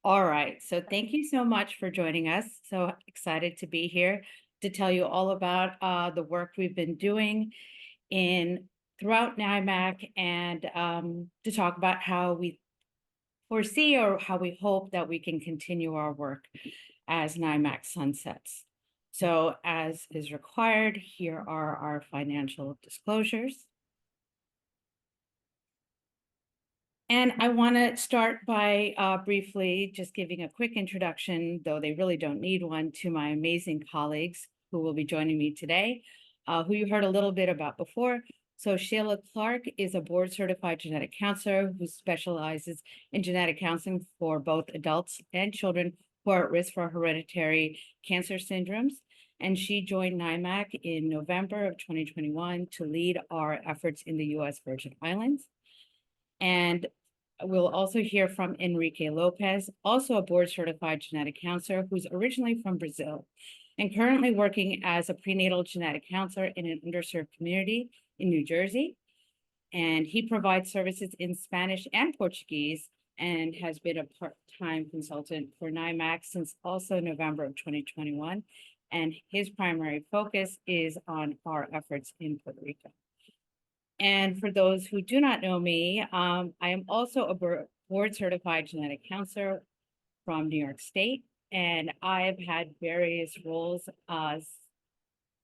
All right. So thank you so much for joining us. So excited to be here to tell you all about the work we've been doing in throughout NYMAC and to talk about how we foresee or how we hope that we can continue our work as NYMAC sunsets. So as is required, here are our financial disclosures. And I want to start by briefly just giving a quick introduction, though they really don't need one, to my amazing colleagues who will be joining me today, who you heard a little bit about before. So Cheyla Clark is a board certified genetic counselor who specializes in genetic counseling for both adults and children who are at risk for hereditary cancer syndromes. And she joined NYMAC in November of 2021 to lead our efforts in the US Virgin Islands. And we'll also hear from Enrique Lopez, also a board certified genetic counselor who's originally from Brazil and currently working as a prenatal genetic counselor in an underserved community in New Jersey. And he provides services in Spanish and Portuguese and has been a part-time consultant for NYMAC since also November of 2021. And his primary focus is on our efforts in Puerto Rico. And for those who do not know me, I am also a board certified genetic counselor from New York State. And I've had various roles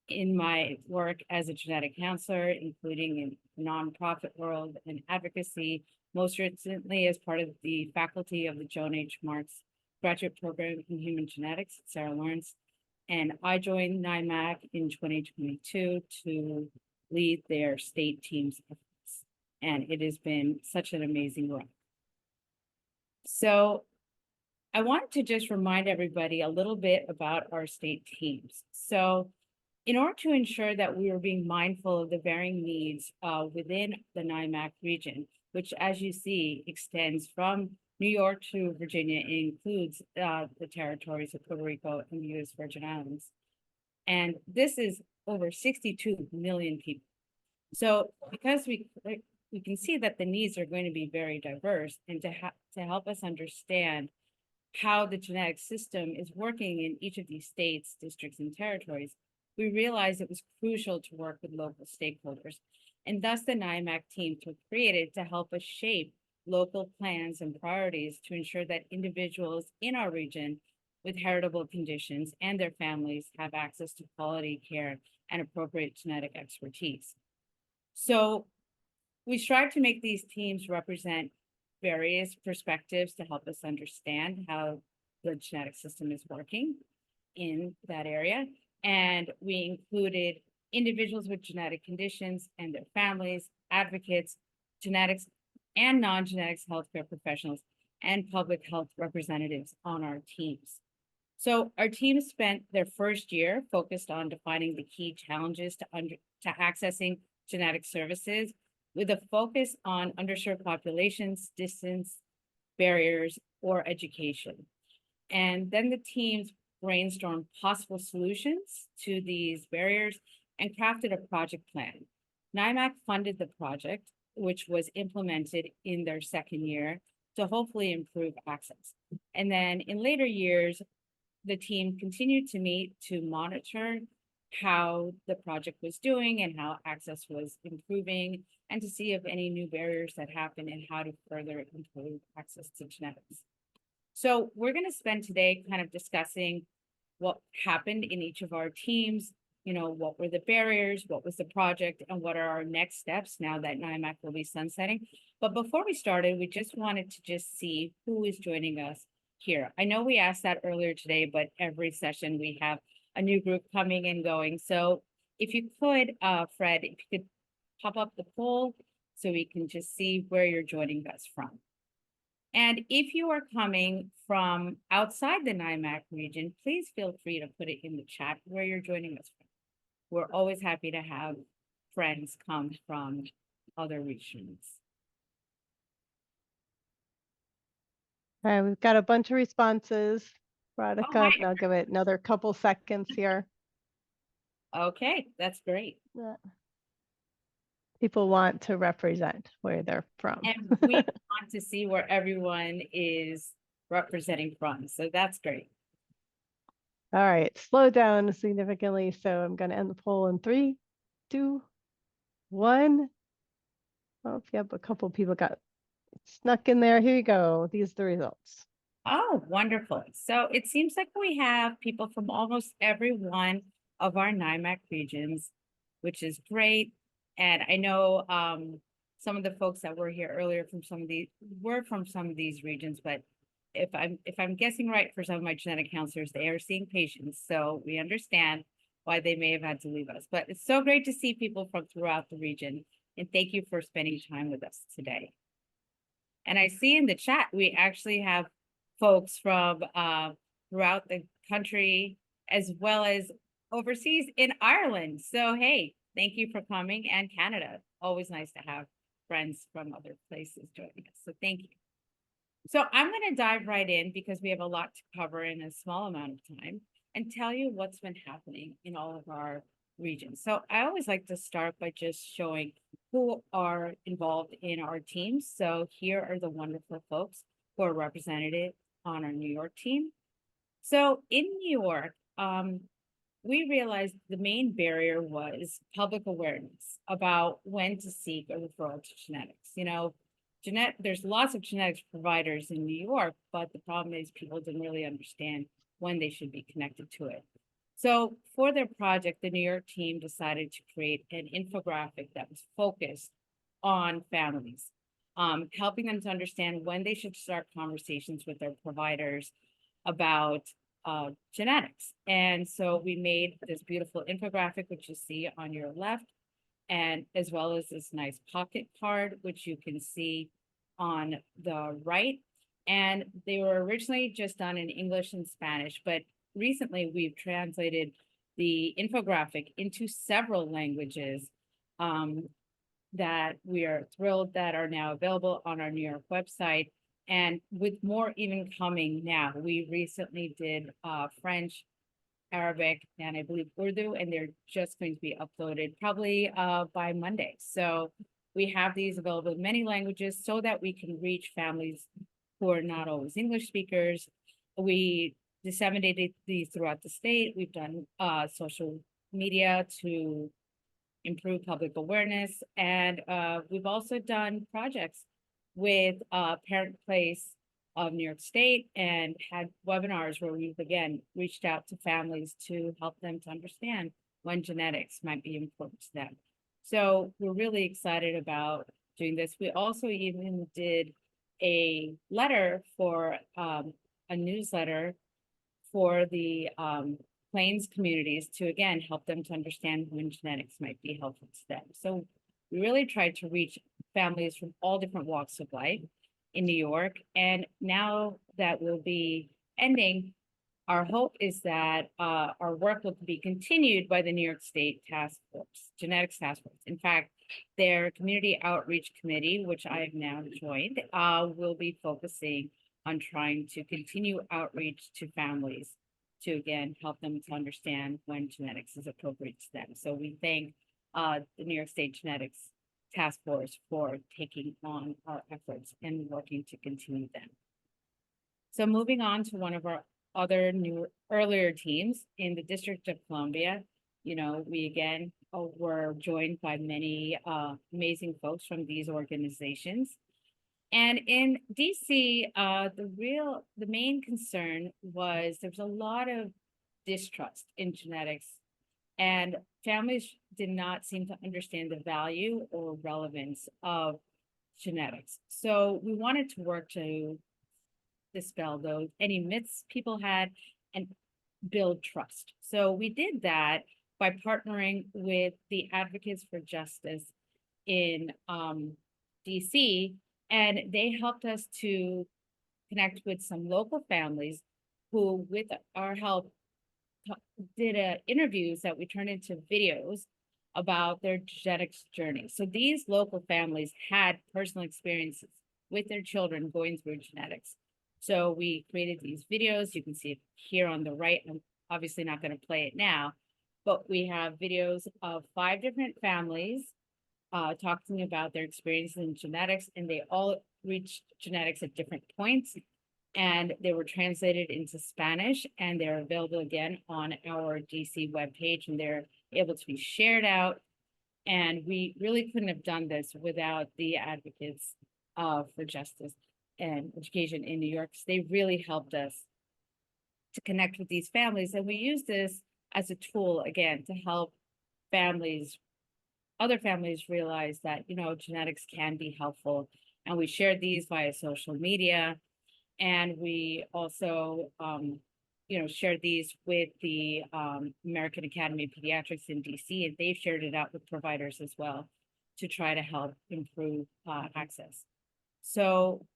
in my work as a genetic counselor, including in the nonprofit world and advocacy, most recently as part of the faculty of the Joan H. Marks graduate program in human genetics at Sarah Lawrence. And I joined NYMAC in 2022 to lead their state team's efforts. And it has been such an amazing run. So I wanted to just remind everybody a little bit about our state teams. So in order to ensure that we are being mindful of the varying needs within the NYMAC region, which as you see extends from New York to Virginia, it includes the territories of Puerto Rico and the US Virgin Islands. And this is over 62 million people. So because we can see that the needs are going to be very diverse, and to help us understand how the genetic system is working in each of these states, districts, and territories, we realized it was crucial to work with local stakeholders. And thus the NYMAC team was created to help us shape local plans and priorities to ensure that individuals in our region with heritable conditions and their families have access to quality care and appropriate genetic expertise. So we strive to make these teams represent various perspectives to help us understand how the genetic system is working in that area. And we included individuals with genetic conditions and their families, advocates, genetics and non-genetics healthcare professionals, and public health representatives on our teams. So our team spent their first year focused on defining the key challenges to accessing genetic services with a focus on underserved populations, distance, barriers, or education. And then the teams brainstormed possible solutions to these barriers and crafted a project plan. NYMAC funded the project, which was implemented in their second year to hopefully improve access. And then in later years, the team continued to meet to monitor how the project was doing and how access was improving, and to see if any new barriers that happened and how to further improve access to genetics. So we're going to spend today kind of discussing what happened in each of our teams, what were the barriers, what was the project, and what are our next steps now that NYMAC will be sunsetting. But before we started, we just wanted to just see who is joining us here. I know we asked that earlier today, but every session we have a new group coming and going. So if you could, Fred, if you could pop up the poll so we can just see where you're joining us from. And if you are coming from outside the NYMAC region, please feel free to put it in the chat where you're joining us from. We're always happy to have friends come from other regions. All right, we've got a bunch of responses, Radhika. Right. And I'll give it another couple seconds here. Okay, that's great. Yeah. People want to represent where they're from. And we want to see where everyone is representing from. So that's great. All right, slow down significantly. So I'm going to end the poll in 3, 2, 1. Oh, yep, a couple people got snuck in there. Here you go. These are the results. Oh, wonderful. So it seems like we have people from almost every one of our NYMAC regions, which is great. And I know some of the folks that were here earlier from some of these were from some of these regions, but if I'm guessing right for some of my genetic counselors, they are seeing patients. So we understand why they may have had to leave us. But it's so great to see people from throughout the region. And thank you for spending time with us today. And I see in the chat, we actually have folks from throughout the country, as well as overseas in Ireland. So, hey, thank you for coming, and Canada. Always nice to have friends from other places joining us. So thank you. So I'm going to dive right in because we have a lot to cover in a small amount of time and tell you what's been happening in all of our regions. So I always like to start by just showing who are involved in our teams. So here are the wonderful folks who are represented on our New York team. So in New York, we realized the main barrier was public awareness about when to seek a referral to genetics. You know, there's lots of genetics providers in New York, but the problem is people didn't really understand when they should be connected to it. So for their project, the New York team decided to create an infographic that was focused on families, helping them to understand when they should start conversations with their providers about genetics. And so we made this beautiful infographic, which you see on your left, and as well as this nice pocket card, which you can see on the right. And they were originally just done in English and Spanish, but recently we've translated the infographic into several languages that we are thrilled that are now available on our New York website. And with more even coming now, we recently did French, Arabic, and I believe Urdu, and they're just going to be uploaded probably by Monday. So we have these available in many languages so that we can reach families who are not always English speakers. We disseminated these throughout the state. We've done social media to improve public awareness, and we've also done projects with Parent Place of New York State and had webinars where we've again reached out to families to help them to understand when genetics might be important to them. So we're really excited about doing this. We also even did a letter for a newsletter for the Plains communities to again help them to understand when genetics might be helpful to them. So we really tried to reach families from all different walks of life in New York. And now that we'll be ending, our hope is that our work will be continued by the New York State Task Force, Genetics Task Force. In fact, their Community Outreach Committee, which I have now joined, will be focusing on trying to continue outreach to families to again help them to understand when genetics is appropriate to them. So we thank the New York State Genetics Task Force for taking on our efforts and working to continue them. So moving on to one of our other earlier teams in the District of Columbia, you know, we again were joined by many amazing folks from these organizations. And in DC, the main concern was there was a lot of distrust in genetics, and families did not seem to understand the value or relevance of genetics. So we wanted to work to dispel any myths people had and build trust. So we did that by partnering with the Advocates for Justice in DC, and they helped us to connect with some local families who, with our help, did interviews that we turned into videos about their genetics journey. So these local families had personal experiences with their children going through genetics. So we created these videos. You can see it here on the right. I'm obviously not going to play it now, but we have videos of 5 different families talking about their experiences in genetics, and they all reached genetics at different points. and they were translated into Spanish, and they're available again on our DC webpage, and they're able to be shared out. And we really couldn't have done this without the advocates for justice and education in New York. They really helped us to connect with these families. And we use this as a tool, again, to help families, other families realize that, genetics can be helpful. And we shared these via social media. And we also, shared these with the American Academy of Pediatrics in DC, and they've shared it out with providers as well to try to help improve access. So,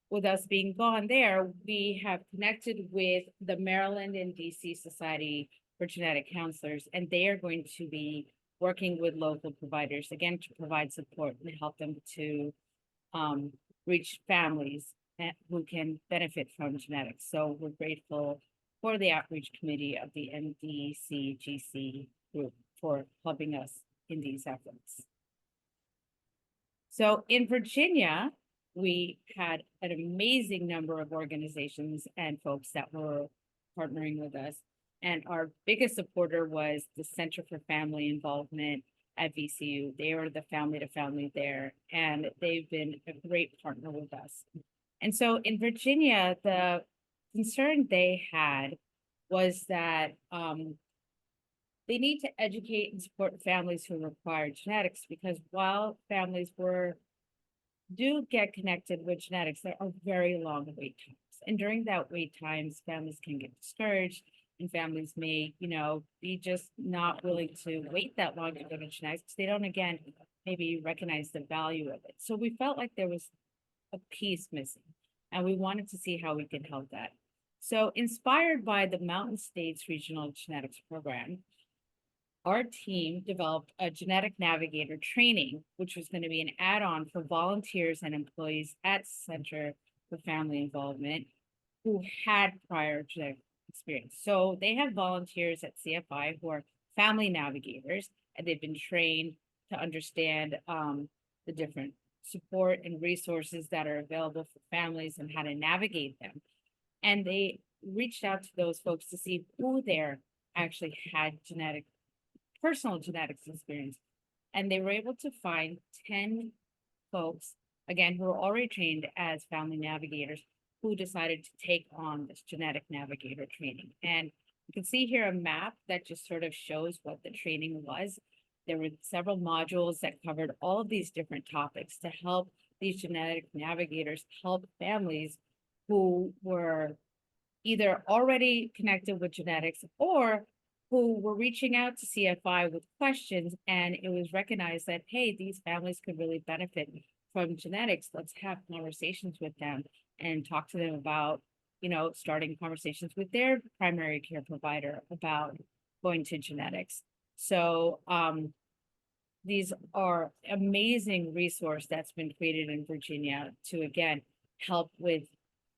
with us being gone there, we have connected with the Maryland and DC Society for Genetic Counselors, and they are going to be working with local providers, again, to provide support and help them to reach families who can benefit from genetics. So we're grateful for the outreach committee of the MDCGC group for helping us in these efforts. So in Virginia, we had an amazing number of organizations and folks that were partnering with us. And our biggest supporter was the Center for Family Involvement at VCU. They are the family to family there, and they've been a great partner with us. And so in Virginia, the concern they had was that they need to educate and support families who require genetics, because while families do get connected with genetics, there are very long wait times. And during that wait times, families can get discouraged, and families may, be just not willing to wait that long to go to genetics because they don't, again, maybe recognize the value of it. So we felt like there was a piece missing, and we wanted to see how we could help that. So inspired by the Mountain States Regional Genetics Program, our team developed a genetic navigator training, which was going to be an add-on for volunteers and employees at Center for Family Involvement who had prior genetic experience. So they have volunteers at CFI who are family navigators, and they've been trained to understand the different support and resources that are available for families and how to navigate them. And they reached out to those folks to see who there actually had personal genetics experience. And they were able to find 10 folks, again, who were already trained as family navigators, who decided to take on this genetic navigator training. And you can see here a map that just sort of shows what the training was. There were several modules that covered all of these different topics to help these genetic navigators help families who were either already connected with genetics or who were reaching out to CFI with questions. And it was recognized that, hey, these families could really benefit from genetics. Let's have conversations with them and talk to them about, starting conversations with their primary care provider about going to genetics. So these are amazing resource that's been created in Virginia to, again, help with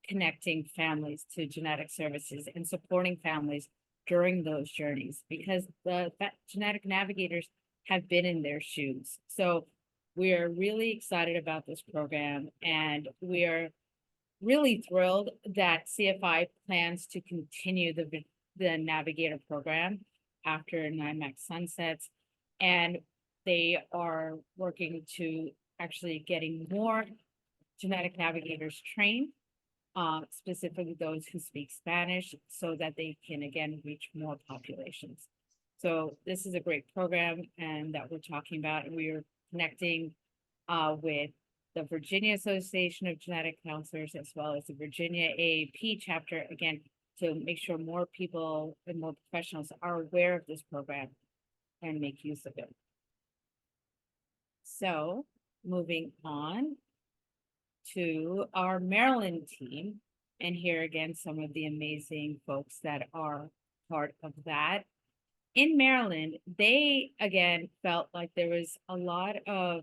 connecting families to genetic services and supporting families during those journeys, because the genetic navigators have been in their shoes. So we are really excited about this program, and we are really thrilled that CFI plans to continue the navigator program after NYMAC sunsets, and they are working to actually getting more genetic navigators trained, specifically those who speak Spanish, so that they can, again, reach more populations. So this is a great program and that we're talking about, and we are connecting with the Virginia Association of Genetic Counselors, as well as the Virginia AAP chapter, again, to make sure more people and more professionals are aware of this program and make use of it. So moving on to our Maryland team, and here again, some of the amazing folks that are part of that. In Maryland, they again felt like there was a lot of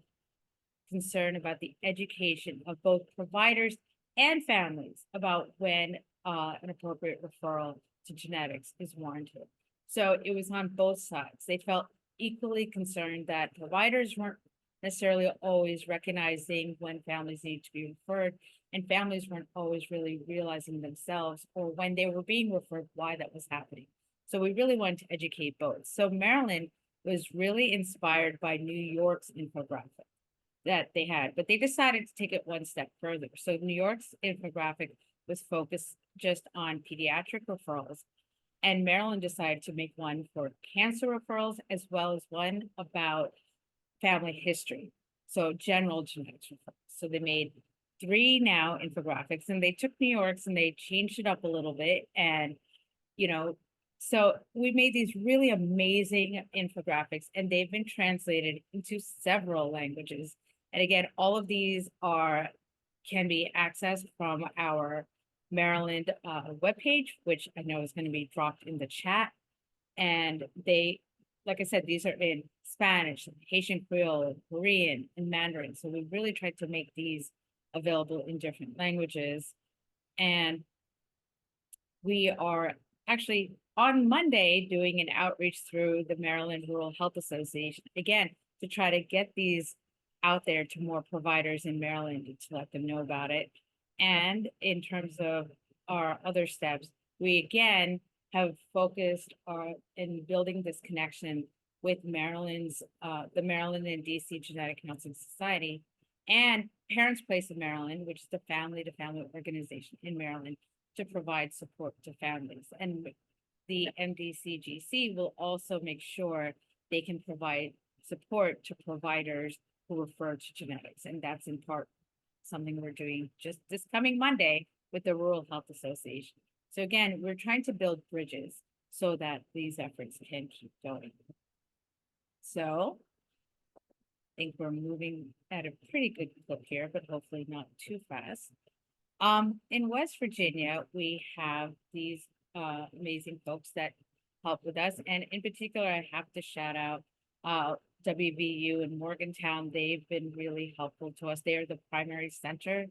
concern about the education of both providers and families about when an appropriate referral to genetics is warranted. So it was on both sides. They felt equally concerned that providers weren't necessarily always recognizing when families need to be referred, and families weren't always really realizing themselves or when they were being referred why that was happening. So we really wanted to educate both. So Maryland was really inspired by New York's infographic that they had, but they decided to take it one step further. So New York's infographic was focused just on pediatric referrals, and Maryland decided to make one for cancer referrals as well as one about family history. So general genetics referrals. So they made three now infographics, and they took New York's and they changed it up a little bit. And, you know, so we made these really amazing infographics, and they've been translated into several languages. And again, all of these can be accessed from our Maryland webpage, which I know is going to be dropped in the chat. And they, like I said, these are in Spanish, Haitian Creole, Korean, and Mandarin. So we really tried to make these available in different languages. And we are actually on Monday doing an outreach through the Maryland Rural Health Association, again, to try to get these out there to more providers in Maryland to let them know about it. And in terms of our other steps, we again have focused in building this connection with Maryland's, the Maryland and DC Genetic Counseling Society and Parents Place of Maryland, which is the family-to-family organization in Maryland to provide support to families. And the MDCGC will also make sure they can provide support to providers who refer to genetics. And that's in part something we're doing just this coming Monday with the Rural Health Association. So again, we're trying to build bridges so that these efforts can keep going. So I think we're moving at a pretty good clip here, but hopefully not too fast. In West Virginia, we have these amazing folks that help with us. And in particular, I have to shout out WVU in Morgantown. They've been really helpful to us. They're the primary center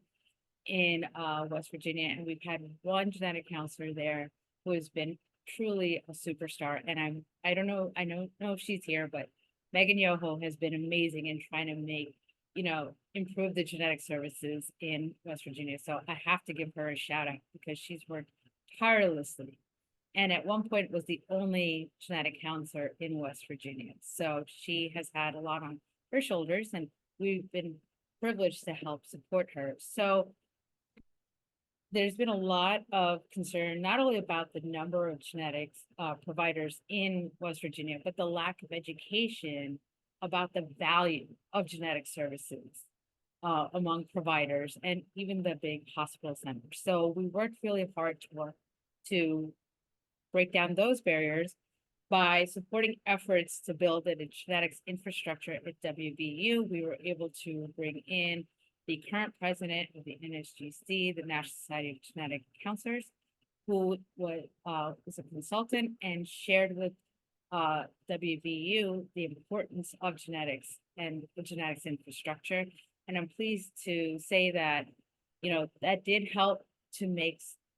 in West Virginia. And we've had one genetic counselor there who has been truly a superstar. And I don't know if she's here, but Megan Yoho has been amazing in trying to make, improve the genetic services in West Virginia. So I have to give her a shout out because she's worked tirelessly. And at one point was the only genetic counselor in West Virginia. So she has had a lot on her shoulders, and we've been privileged to help support her. So there's been a lot of concern, not only about the number of genetics providers in West Virginia, but the lack of education about the value of genetic services among providers and even the big hospital centers. So we worked really hard to break down those barriers by supporting efforts to build a genetics infrastructure at WVU. We were able to bring in the current president of the NSGC, the National Society of Genetic Counselors, who was a consultant and shared with WVU the importance of genetics and the genetics infrastructure. And I'm pleased to say that, that did help to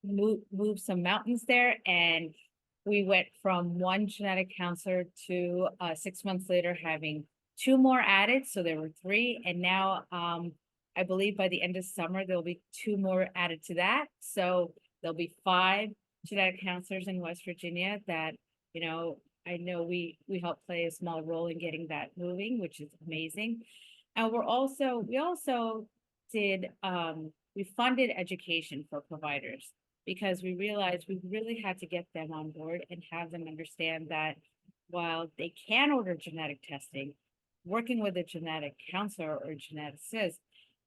move some mountains there. And we went from one genetic counselor to 6 months later having two more added. So there were three. And now I believe by the end of summer, there'll be two more added to that. So there'll be 5 genetic counselors in West Virginia that, I know we help play a small role in getting that moving, which is amazing. And we also did, we funded education for providers because we realized we really had to get them on board and have them understand that while they can order genetic testing, working with a genetic counselor or geneticist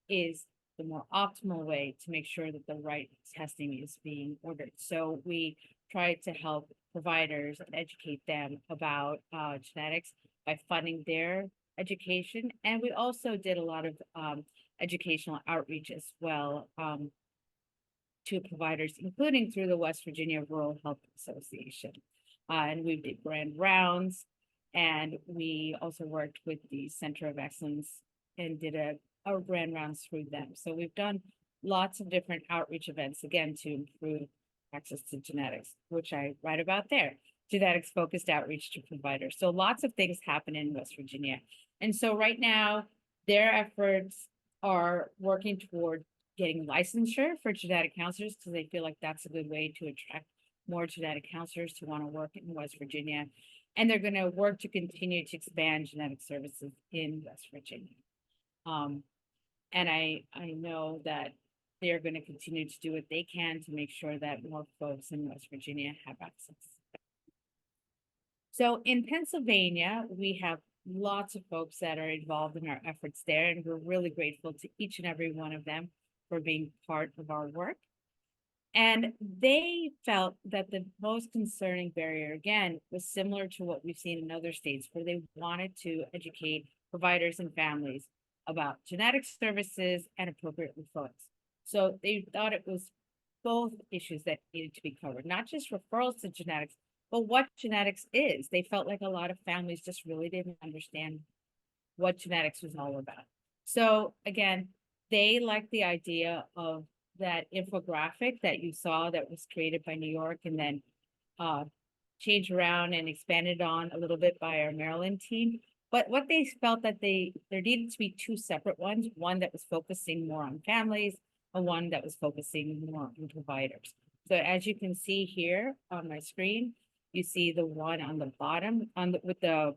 is the more optimal way to make sure that the right testing is being ordered. So we tried to help providers and educate them about genetics by funding their education. And we also did a lot of educational outreach as well to providers, including through the West Virginia Rural Health Association. And we did grand rounds, and we also worked with the Center of Excellence and did our grand rounds through them. So we've done lots of different outreach events, again, to improve access to genetics, which I write about there. Genetics focused outreach to providers. So lots of things happen in West Virginia. And so right now, their efforts are working toward getting licensure for genetic counselors because they feel like that's a good way to attract more genetic counselors to want to work in West Virginia. And they're going to work to continue to expand genetic services in West Virginia. And I know that they're going to continue to do what they can to make sure that more folks in West Virginia have access. So in Pennsylvania, we have lots of folks that are involved in our efforts there, and we're really grateful to each and every one of them for being part of our work. And they felt that the most concerning barrier, again, was similar to what we've seen in other states, where they wanted to educate providers and families about genetic services and appropriate referrals. So they thought it was both issues that needed to be covered, not just referrals to genetics, but what genetics is. They felt like a lot of families just really didn't understand what genetics was all about. So again, they liked the idea of that infographic that you saw that was created by New York and then changed around and expanded on a little bit by our Maryland team. But what they felt that there needed to be two separate ones, one that was focusing more on families and one that was focusing more on providers. So as you can see here on my screen, you see the one on the bottom with the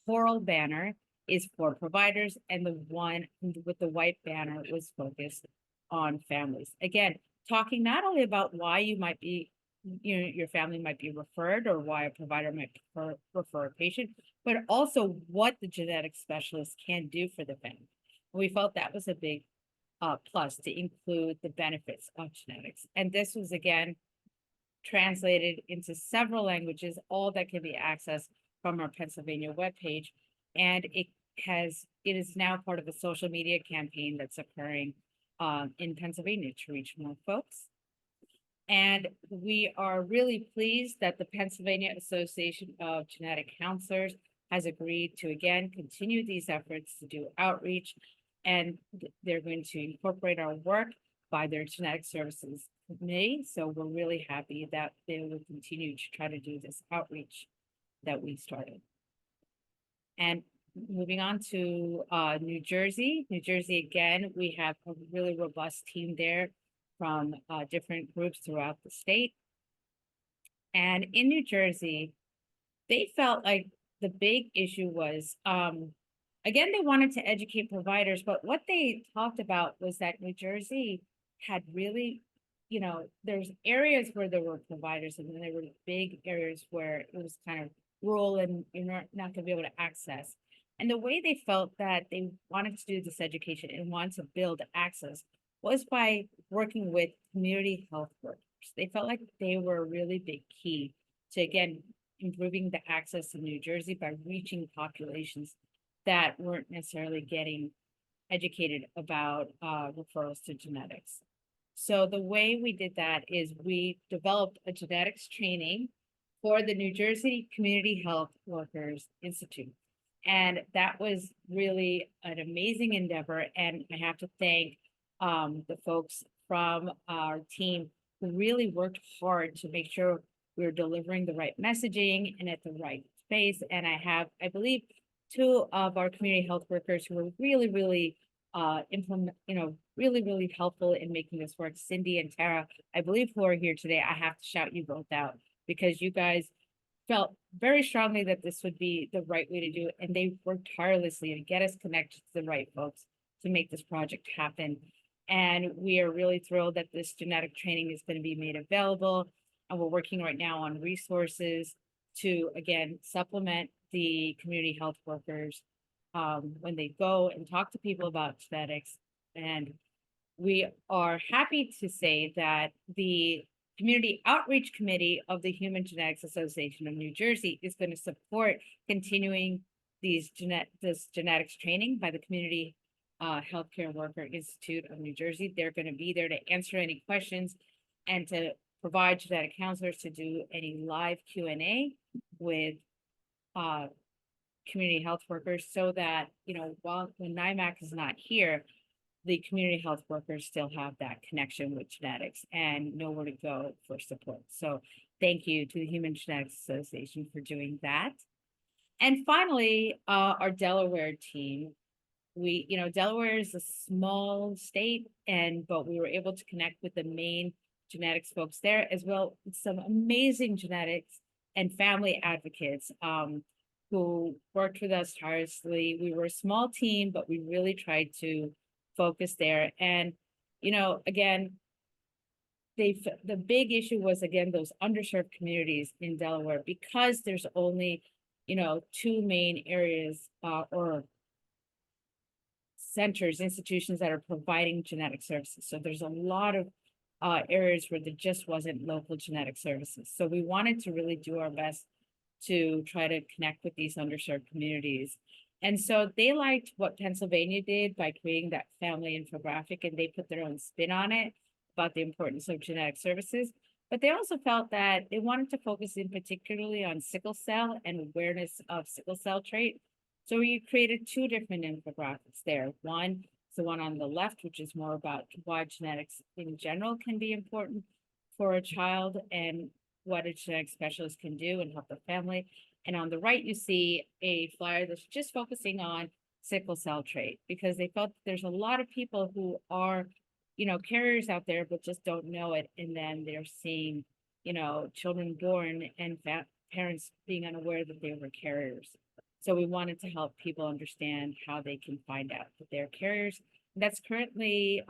floral banner is for providers, and the one with the white banner was focused on families. Again, talking not only about why you might be, your family might be referred or why a provider might refer a patient, but also what the genetic specialist can do for the family. And we felt that was a big plus to include the benefits of genetics. And this was, again, translated into several languages, all that can be accessed from our Pennsylvania webpage. And it is now part of a social media campaign that's occurring in Pennsylvania to reach more folks. And we are really pleased that the Pennsylvania Association of Genetic Counselors has agreed to, again, continue these efforts to do outreach, and they're going to incorporate our work by their genetic services committee. So we're really happy that they will continue to try to do this outreach that we started. And moving on to New Jersey. New Jersey, again, we have a really robust team there from different groups throughout the state. And in New Jersey, they felt like the big issue was, again, they wanted to educate providers, but what they talked about was that New Jersey had really, there's areas where there were providers, and then there were big areas where it was kind of rural and you're not going to be able to access. And the way they felt that they wanted to do this education and wanted to build access was by working with community health workers. They felt like they were a really big key to, again, improving the access in New Jersey by reaching populations that weren't necessarily getting educated about referrals to genetics. So the way we did that is we developed a genetics training for the New Jersey Community Health Workers Institute. And that was really an amazing endeavor. And I have to thank the folks from our team who really worked hard to make sure we were delivering the right messaging and at the right space. And I believe, two of our community health workers who were really, really really helpful in making this work. Cindy and Tara, I believe, who are here today. I have to shout you both out because you guys felt very strongly that this would be the right way to do it. And they worked tirelessly to get us connected to the right folks to make this project happen. And we are really thrilled that this genetic training is going to be made available. And we're working right now on resources to, again, supplement the community health workers when they go and talk to people about genetics. And we are happy to say that the Community Outreach Committee of the Human Genetics Association of New Jersey is going to support continuing this genetics training by the Community Healthcare Worker Institute of New Jersey. They're going to be there to answer any questions and to provide genetic counselors to do any live Q&A with community health workers so that, while when NYMAC is not here, the community health workers still have that connection with genetics and know where to go for support. So thank you to the Human Genetics Association for doing that. And finally, our Delaware team, Delaware is a small state, but we were able to connect with the main genetics folks there, as well as some amazing genetics and family advocates who worked with us tirelessly. We were a small team, but we really tried to focus there. And, again, the big issue was, again, those underserved communities in Delaware, because there's only, two main areas or centers, institutions that are providing genetic services. So there's a lot of areas where there just wasn't local genetic services. So we wanted to really do our best to try to connect with these underserved communities. And so they liked what Pennsylvania did by creating that family infographic, and they put their own spin on it about the importance of genetic services. But they also felt that they wanted to focus in particularly on sickle cell and awareness of sickle cell trait. So we created two different infographics there. One is the one on the left, which is more about why genetics in general can be important for a child and what a genetic specialist can do and help the family. And on the right, you see a flyer that's just focusing on sickle cell trait, because they felt there's a lot of people who are, carriers out there, but just don't know it. And then they're seeing, children born and parents being unaware that they were carriers. So we wanted to help people understand how they can find out that they're carriers. That's currently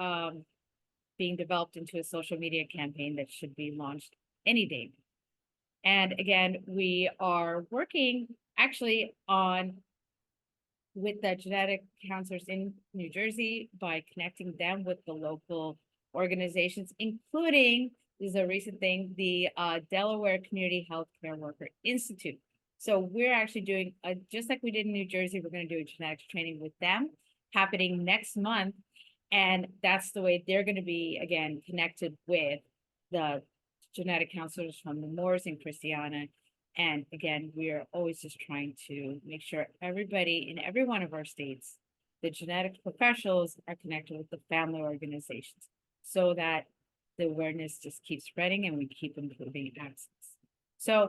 being developed into a social media campaign that should be launched any day. And again, we are working actually with the genetic counselors in New Jersey by connecting them with the local organizations, including, this is a recent thing, the Delaware Community Healthcare Worker Institute. So we're actually doing, just like we did in New Jersey, we're going to do a genetics training with them happening next month. And that's the way they're going to be, again, connected with the genetic counselors from the Moors and Christiana. And again, we are always just trying to make sure everybody in every one of our states, the genetic professionals, are connected with the family organizations so that the awareness just keeps spreading and we keep improving access. So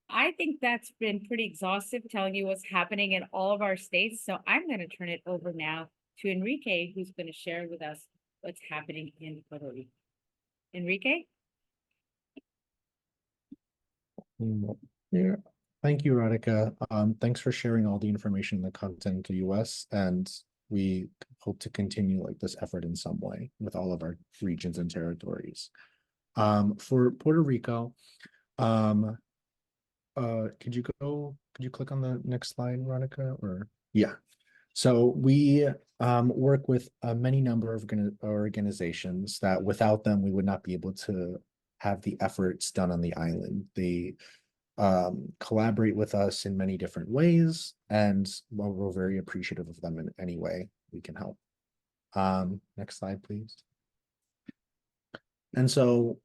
I think that's been pretty exhaustive, telling you what's happening in all of our states. So I'm going to turn it over now to Enrique, who's going to share with us what's happening in Puerto Rico. Enrique? Yeah, thank you, Radhika. Thanks for sharing all the information and the content to US, and we hope to continue like this effort in some way with all of our regions and territories. For Puerto Rico, could you click on the next slide, Radhika? Or yeah. So we work with a many number of organizations that without them, we would not be able to have the efforts done on the island. They collaborate with us in many different ways, and we're very appreciative of them in any way we can help. Next slide, please. And so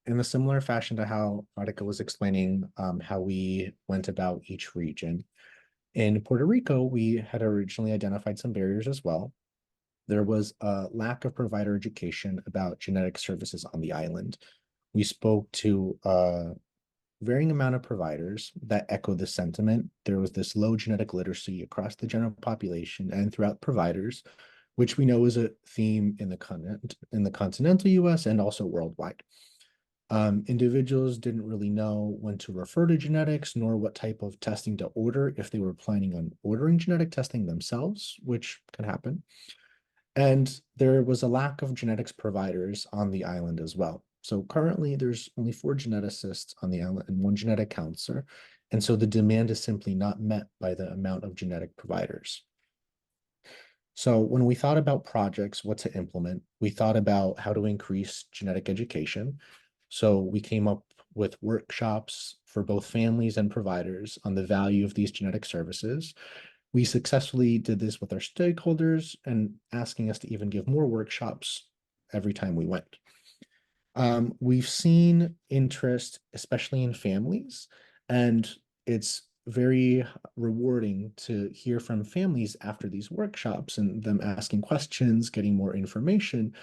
in a similar fashion to how Radhika was explaining how we went about each region, in Puerto Rico, we had originally identified some barriers as well. There was a lack of provider education about genetic services on the island. We spoke to a varying amount of providers that echo this sentiment. There was this low genetic literacy across the general population and throughout providers, which we know is a theme in the continental US and also worldwide. Individuals didn't really know when to refer to genetics, nor what type of testing to order if they were planning on ordering genetic testing themselves, which can happen. And there was a lack of genetics providers on the island as well. So currently there's only 4 geneticists on the island and 1 genetic counselor. And so the demand is simply not met by the amount of genetic providers. So when we thought about projects, what to implement, we thought about how to increase genetic education. So we came up with workshops for both families and providers on the value of these genetic services. We successfully did this with our stakeholders and asking us to even give more workshops every time we went. We've seen interest, especially in families, and it's very rewarding to hear from families after these workshops and them asking questions, getting more information,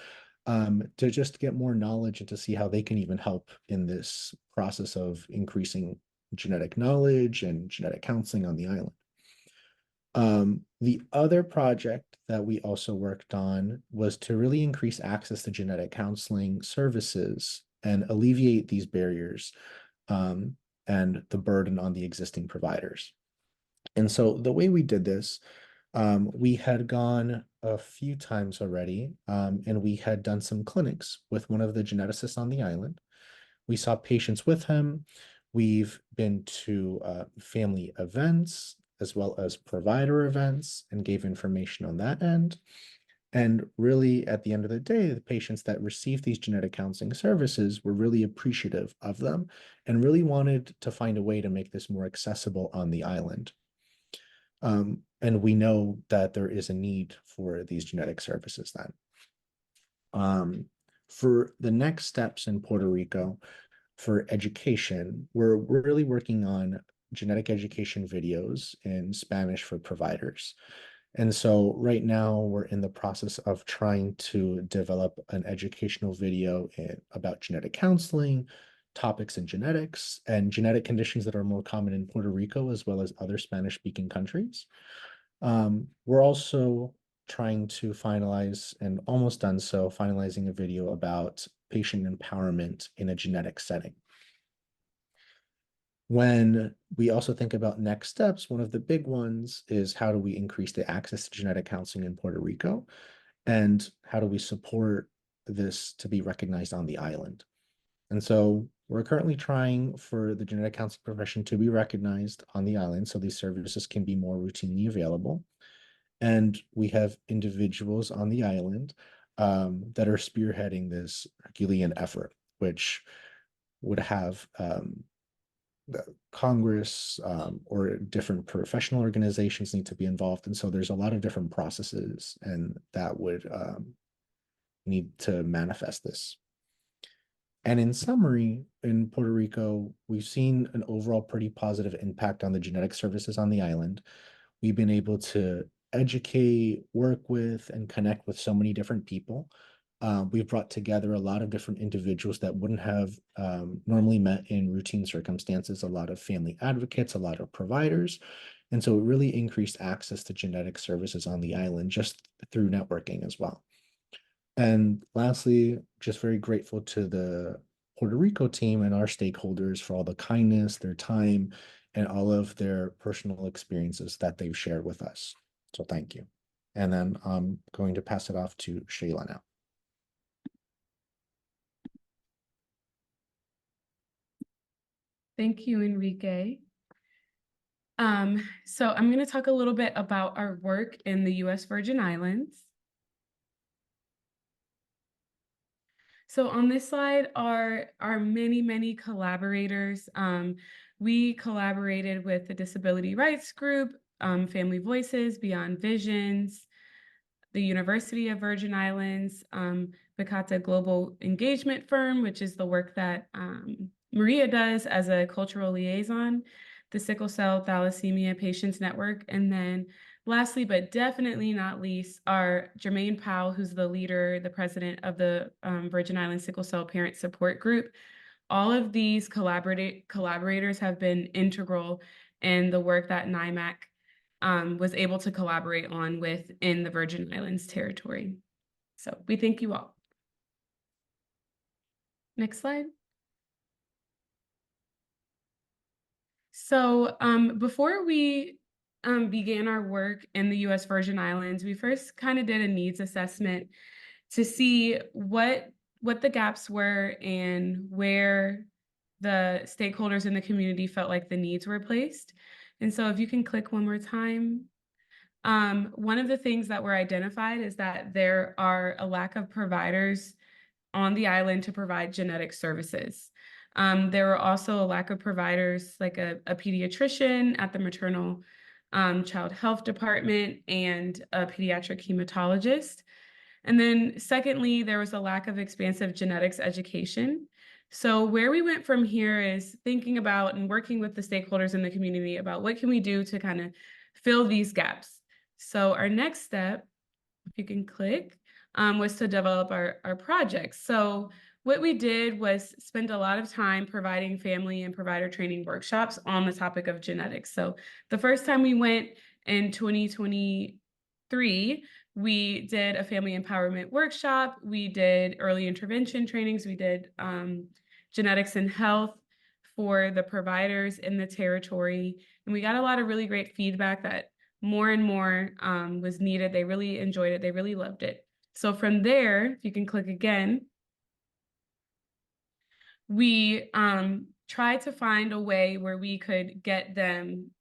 to just get more knowledge and to see how they can even help in this process of increasing genetic knowledge and genetic counseling on the island. The other project that we also worked on was to really increase access to genetic counseling services and alleviate these barriers and the burden on the existing providers. And so the way we did this, we had gone a few times already, and we had done some clinics with one of the geneticists on the island. We saw patients with him. We've been to family events as well as provider events and gave information on that end. And really, at the end of the day, the patients that received these genetic counseling services were really appreciative of them and really wanted to find a way to make this more accessible on the island. And we know that there is a need for these genetic services then. For the next steps in Puerto Rico, for education, we're really working on genetic education videos in Spanish for providers. And so right now we're in the process of trying to develop an educational video about genetic counseling, topics in genetics, and genetic conditions that are more common in Puerto Rico as well as other Spanish-speaking countries. We're also trying to finalize, and almost done so, finalizing a video about patient empowerment in a genetic setting. When we also think about next steps, one of the big ones is how do we increase the access to genetic counseling in Puerto Rico? And how do we support this to be recognized on the island? And so we're currently trying for the genetic counseling profession to be recognized on the island so these services can be more routinely available. And we have individuals on the island that are spearheading this Herculean effort, which would have the Congress or different professional organizations need to be involved. And so there's a lot of different processes and that would need to manifest this. And in summary, in Puerto Rico, we've seen an overall pretty positive impact on the genetic services on the island. We've been able to educate, work with, and connect with so many different people. We've brought together a lot of different individuals that wouldn't have normally met in routine circumstances, a lot of family advocates, a lot of providers. And so it really increased access to genetic services on the island just through networking as well. And lastly, just very grateful to the Puerto Rico team and our stakeholders for all the kindness, their time, and all of their personal experiences that they've shared with us. So thank you. And then I'm going to pass it off to Cheyla now. Thank you, Enrique. So I'm going to talk a little bit about our work in the U.S. Virgin Islands. So on this slide are our many collaborators. We collaborated with the Disability Rights Group, Family Voices, Beyond Visions, the University of Virgin Islands, Bacata Global Engagement Firm, which is the work that Maria does as a cultural liaison, the Sickle Cell Thalassemia Patients Network, and then lastly, but definitely not least, are Jermaine Powell, who's the leader, the president of the Virgin Islands Sickle Cell Parent Support Group. All of these collaborators have been integral in the work that NYMAC was able to collaborate on within the Virgin Islands territory. So we thank you all. Next slide. So before we began our work in the U.S. Virgin Islands, we first kind of did a needs assessment to see what the gaps were and where the stakeholders in the community felt like the needs were placed. And so if you can click one more time. One of the things that were identified is that there are a lack of providers on the island to provide genetic services. There were also a lack of providers like a pediatrician at the maternal child health department and a pediatric hematologist. And then secondly, there was a lack of expansive genetics education. So where we went from here is thinking about and working with the stakeholders in the community about what can we do to kind of fill these gaps. So our next step, if you can click, was to develop our projects. So what we did was spend a lot of time providing family and provider training workshops on the topic of genetics. So the first time we went in 2023, we did a family empowerment workshop. We did early intervention trainings. We did genetics and health for the providers in the territory. And we got a lot of really great feedback that more and more was needed. They really enjoyed it. They really loved it. So from there, if you can click again, we tried to find a way where we could get them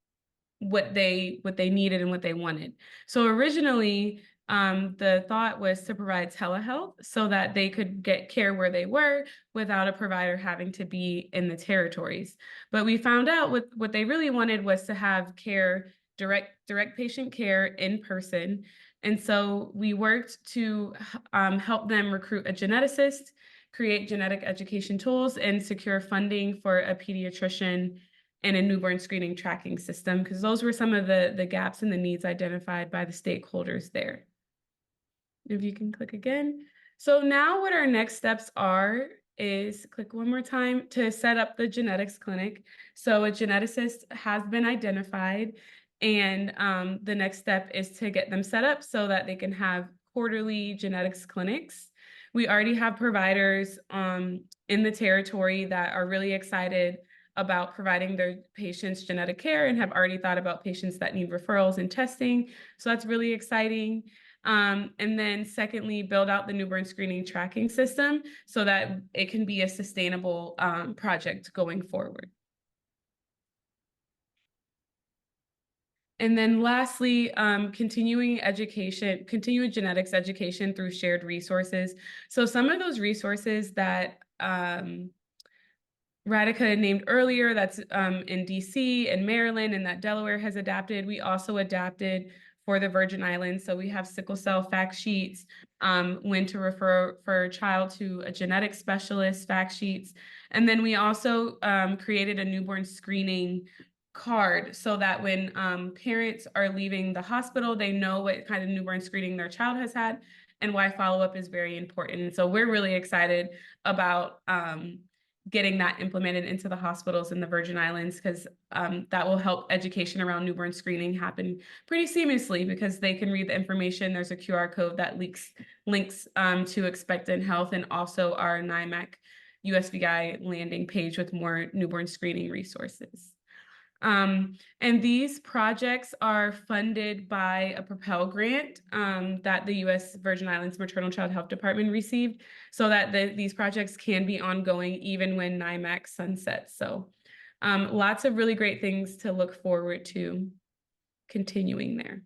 what they needed and what they wanted. So originally, the thought was to provide telehealth so that they could get care where they were without a provider having to be in the territories. But we found out what they really wanted was to have care, direct patient care in person. And so we worked to help them recruit a geneticist, create genetic education tools, and secure funding for a pediatrician and a newborn screening tracking system, because those were some of the gaps and the needs identified by the stakeholders there. If you can click again. So now what our next steps are is click one more time to set up the genetics clinic. So a geneticist has been identified, and the next step is to get them set up so that they can have quarterly genetics clinics. We already have providers in the territory that are really excited about providing their patients genetic care and have already thought about patients that need referrals and testing. So that's really exciting. And then secondly, build out the newborn screening tracking system so that it can be a sustainable project going forward. And then lastly, continuing genetics education through shared resources. So some of those resources that Radhika named earlier, that's in DC and Maryland, and that Delaware has adapted. We also adapted for the Virgin Islands. So we have sickle cell fact sheets, when to refer for a child to a genetic specialist fact sheets. And then we also created a newborn screening card so that when parents are leaving the hospital, they know what kind of newborn screening their child has had and why follow-up is very important. And so we're really excited about getting that implemented into the hospitals in the Virgin Islands, because that will help education around newborn screening happen pretty seamlessly, because they can read the information. There's a QR code that links to Expectant Health and also our NYMAC USVI landing page with more newborn screening resources. And these projects are funded by a Propel grant that the U.S. Virgin Islands Maternal Child Health Department received, so that these projects can be ongoing even when NYMAC sunsets. So lots of really great things to look forward to continuing there.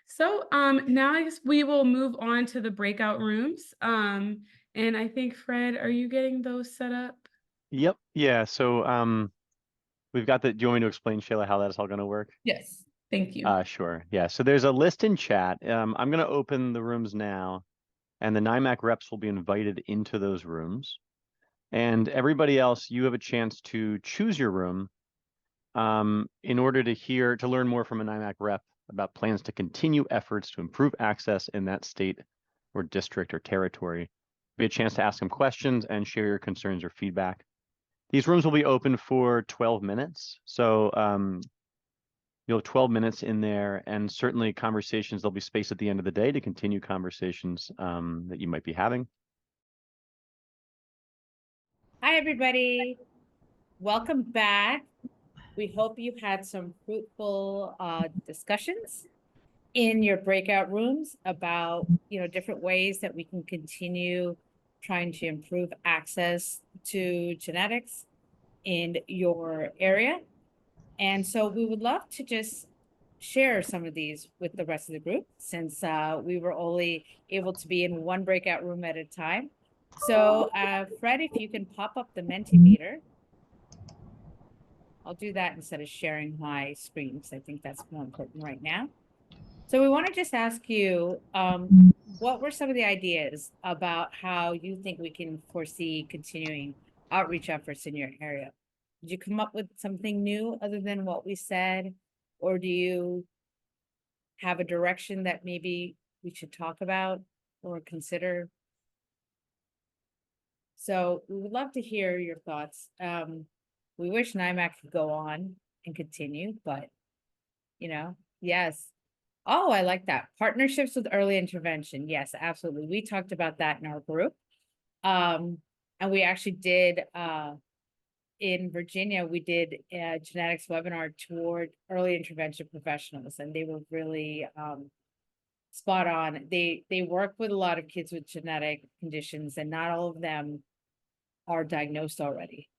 So now I guess we will move on to the breakout rooms. And I think, Fred, are you getting those set up? Yep. Yeah. So we've got the, do you want me to explain, Cheyla, how that's all going to work? Yes. Thank you. Sure. Yeah. So there's a list in chat. I'm going to open the rooms now, and the NYMAC reps will be invited into those rooms. And everybody else, you have a chance to choose your room in order to learn more from a NYMAC rep about plans to continue efforts to improve access in that state or district or territory. Be a chance to ask them questions and share your concerns or feedback. These rooms will be open for 12 minutes. So you'll have 12 minutes in there, and certainly conversations, there'll be space at the end of the day to continue conversations that you might be having. Hi, everybody. Welcome back. We hope you've had some fruitful discussions in your breakout rooms about, different ways that we can continue trying to improve access to genetics in your area. And so we would love to just share some of these with the rest of the group, since we were only able to be in one breakout room at a time. So Fred, if you can pop up the Mentimeter. I'll do that instead of sharing my screen, because I think that's more important right now. So we want to just ask you, what were some of the ideas about how you think we can foresee continuing outreach efforts in your area? Did you come up with something new other than what we said? Or do you have a direction that maybe we should talk about or consider? So we would love to hear your thoughts. We wish NYMAC could go on and continue, but you know, yes. Oh, I like that. Partnerships with early intervention. Yes, absolutely. We talked about that in our group. And we actually did, in Virginia, we did a genetics webinar toward early intervention professionals, and they were really, spot on. They work with a lot of kids with genetic conditions, and not all of them are diagnosed already.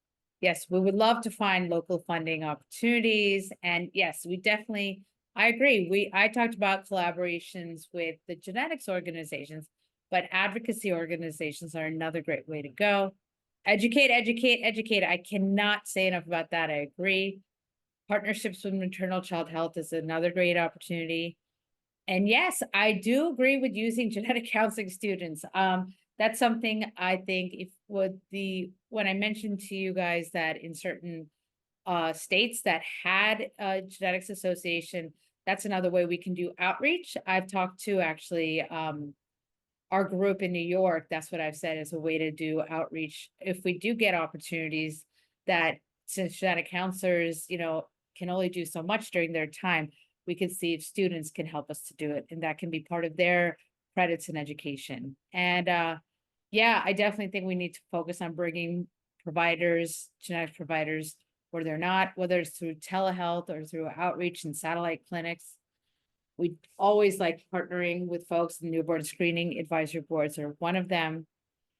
Yes, we would love to find local funding opportunities. And yes, we definitely, I agree. I talked about collaborations with the genetics organizations, but advocacy organizations are another great way to go. Educate, educate, educate. I cannot say enough about that. I agree. Partnerships with maternal child health is another great opportunity. And yes, I do agree with using genetic counseling students. That's something I think if when I mentioned to you guys that in certain states that had a genetics association, that's another way we can do outreach. I've talked to actually our group in New York. That's what I've said is a way to do outreach. If we do get opportunities that, since genetic counselors, can only do so much during their time, we could see if students can help us to do it, and that can be part of their credits in education. And yeah, I definitely think we need to focus on bringing genetic providers where they're not, whether it's through telehealth or through outreach and satellite clinics. We always like partnering with folks. In newborn screening advisory boards are one of them.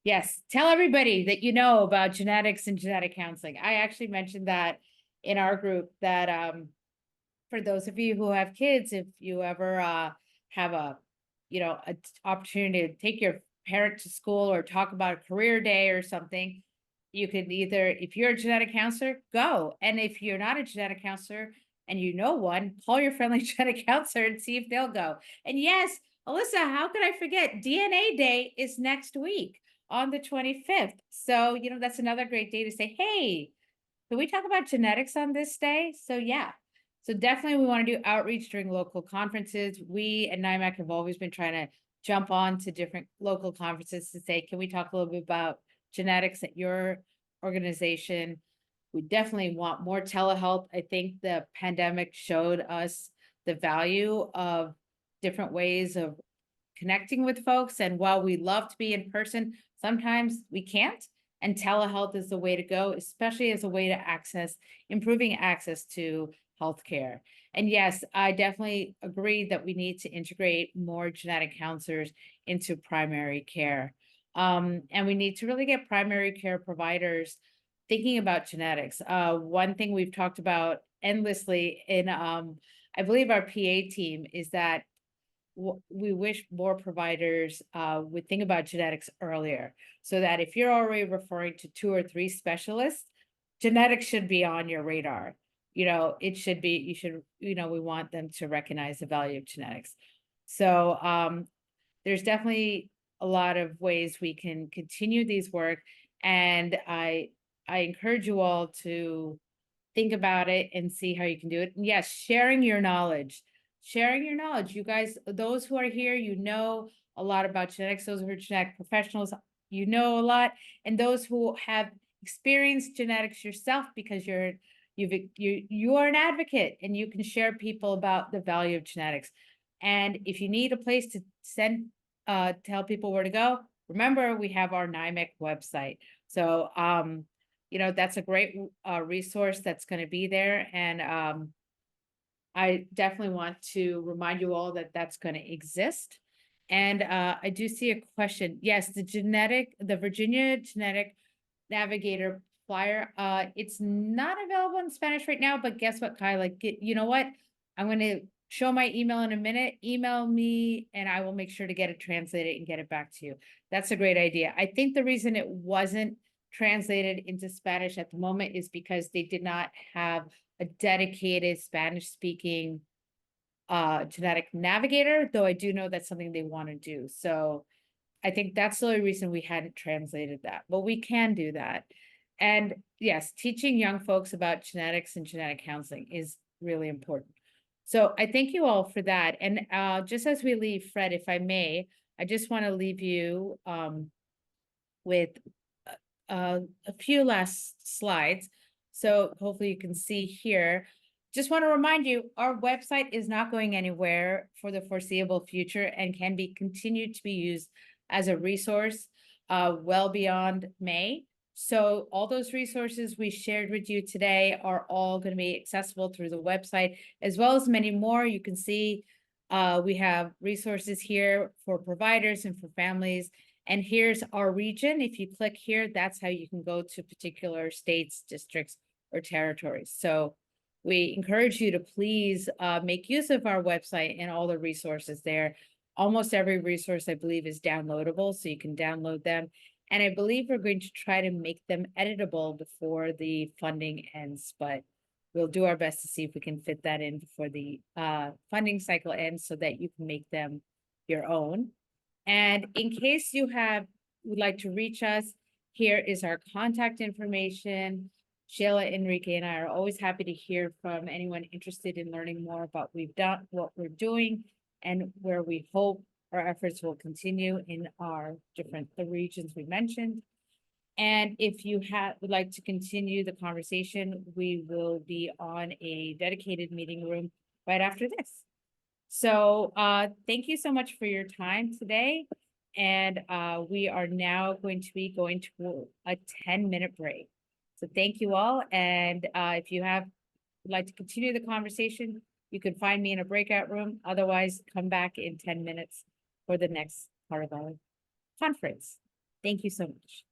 Yes, tell everybody that you know about genetics and genetic counseling. I actually mentioned that in our group that for those of you who have kids, if you ever have a opportunity to take your parent to school or talk about a career day or something, you could either, if you're a genetic counselor, go. And if you're not a genetic counselor and you know one, call your friendly genetic counselor and see if they'll go. And yes, Alyssa, how could I forget? DNA Day is next week on the 25th. So, that's another great day to say, hey, can we talk about genetics on this day? So yeah. So definitely we want to do outreach during local conferences. We at NYMAC have always been trying to jump on to different local conferences to say, can we talk a little bit about genetics at your organization? We definitely want more telehealth. I think the pandemic showed us the value of different ways of connecting with folks. And while we love to be in person, sometimes we can't. And telehealth is the way to go, especially as a way to improving access to healthcare. And yes, I definitely agree that we need to integrate more genetic counselors into primary care. And we need to really get primary care providers thinking about genetics. One thing we've talked about endlessly in, I believe our PA team, is that we wish more providers would think about genetics earlier, so that if you're already referring to 2 or 3 specialists, genetics should be on your radar. It should be, we want them to recognize the value of genetics. So there's definitely a lot of ways we can continue these work. And I encourage you all to think about it and see how you can do it. And yes, sharing your knowledge. You guys, those who are here, a lot about genetics. Those who are genetic professionals, a lot. And those who have experienced genetics yourself, because you are an advocate and you can share people about the value of genetics. And if you need a place to tell people where to go, remember we have our NYMAC website. So that's a great resource that's going to be there. And I definitely want to remind you all that that's going to exist. And I do see a question. Yes, the Virginia Genetic Navigator flyer, it's not available in Spanish right now, but guess what, Kyla? You know what? I'm going to show my email in a minute. Email me and I will make sure to get it translated and get it back to you. That's a great idea. I think the reason it wasn't translated into Spanish at the moment is because they did not have a dedicated Spanish speaking genetic navigator, though I do know that's something they want to do. So I think that's the only reason we hadn't translated that, but we can do that. And yes, teaching young folks about genetics and genetic counseling is really important. So I thank you all for that. And just as we leave, Fred, if I may, I just want to leave you with a few last slides. So hopefully you can see here, just want to remind you, our website is not going anywhere for the foreseeable future and can be continued to be used as a resource well beyond May. So all those resources we shared with you today are all going to be accessible through the website, as well as many more. You can see we have resources here for providers and for families. And here's our region. If you click here, that's how you can go to particular states, districts, or territories. So we encourage you to please make use of our website and all the resources there. Almost every resource, I believe, is downloadable, so you can download them. And I believe we're going to try to make them editable before the funding ends, but we'll do our best to see if we can fit that in before the funding cycle ends so that you can make them your own. And in case you would like to reach us, here is our contact information. Cheyla, Enrique, and I are always happy to hear from anyone interested in learning more about what we're doing, and where we hope our efforts will continue in the regions we mentioned. And if you would like to continue the conversation, we will be on a dedicated meeting room right after this. So thank you so much for your time today. And we are now going to be going to a 10-minute break. So thank you all. And if you would like to continue the conversation, you can find me in a breakout room. Otherwise, come back in 10 minutes for the next part of our conference. Thank you so much.